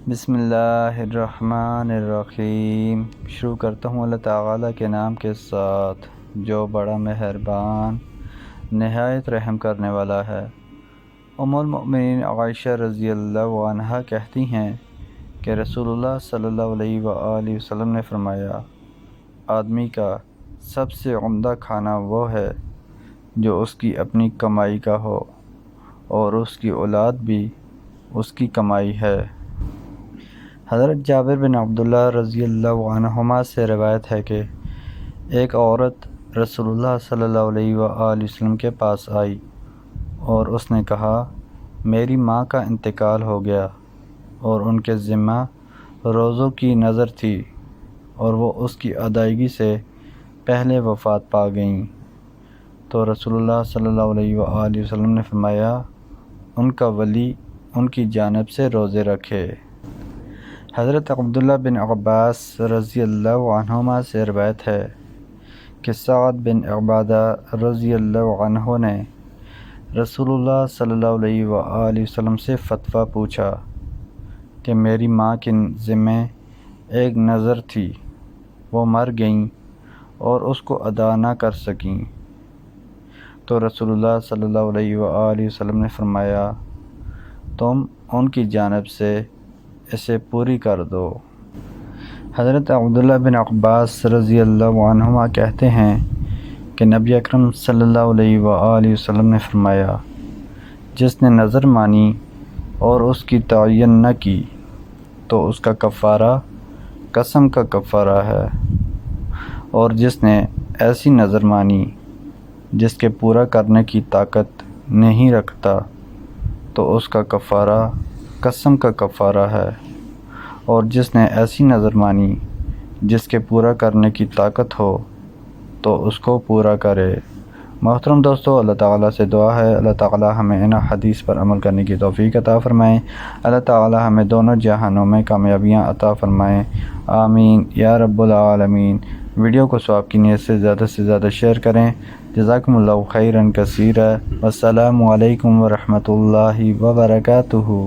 بسم اللہ الرحمن الرحیم۔ شروع کرتا ہوں اللہ تعالیٰ کے نام کے ساتھ جو بڑا مہربان نہایت رحم کرنے والا ہے۔ ام المؤمنین عائشہ رضی اللہ عنہا کہتی ہیں کہ رسول اللہ صلی اللہ علیہ وآلہ وسلم نے فرمایا، آدمی کا سب سے عمدہ کھانا وہ ہے جو اس کی اپنی کمائی کا ہو، اور اس کی اولاد بھی اس کی کمائی ہے۔ حضرت جابر بن عبداللہ رضی اللہ عنہما سے روایت ہے کہ ایک عورت رسول اللہ صلی اللہ علیہ وآلہ وسلم کے پاس آئی اور اس نے کہا، میری ماں کا انتقال ہو گیا اور ان کے ذمہ روزوں کی نظر تھی اور وہ اس کی ادائیگی سے پہلے وفات پا گئیں۔ تو رسول اللہ صلی اللہ علیہ وآلہ وسلم نے فرمایا، ان کا ولی ان کی جانب سے روزے رکھے۔ حضرت عبداللہ بن عباس رضی اللہ عنہما سے روایت ہے کہ سعد بن عبادہ رضی اللہ عنہ نے رسول اللہ صلی اللہ علیہ وآلہ وسلم سے فتویٰ پوچھا کہ میری ماں کے ذمہ ایک نذر تھی، وہ مر گئیں اور اس کو ادا نہ کر سکیں۔ تو رسول اللہ صلی اللہ علیہ وآلہ وسلم نے فرمایا، تم ان کی جانب سے اسے پوری کر دو۔ حضرت عبداللہ بن عباس رضی اللہ عنہما کہتے ہیں کہ نبی اکرم صلی اللہ علیہ وآلہ وسلم نے فرمایا، جس نے نذر مانی اور اس کی تعین نہ کی تو اس کا کفارہ قسم کا کفارہ ہے، اور جس نے ایسی نذر مانی جس کے پورا کرنے کی طاقت نہیں رکھتا تو اس کا کفارہ قسم کا کفارہ ہے، اور جس نے ایسی نذر مانی جس کے پورا کرنے کی طاقت ہو تو اس کو پورا کرے۔ محترم دوستو، اللہ تعالیٰ سے دعا ہے اللہ تعالیٰ ہمیں ان حدیث پر عمل کرنے کی توفیق عطا فرمائیں۔ اللہ تعالیٰ ہمیں دونوں جہانوں میں کامیابیاں عطا فرمائیں، آمین یا رب العالمین۔ ویڈیو کو ثواب کی نیت سے زیادہ شیئر کریں۔ جزاکم اللہ خیرا کثیرا۔ والسلام علیکم ورحمۃ اللہ وبرکاتہ۔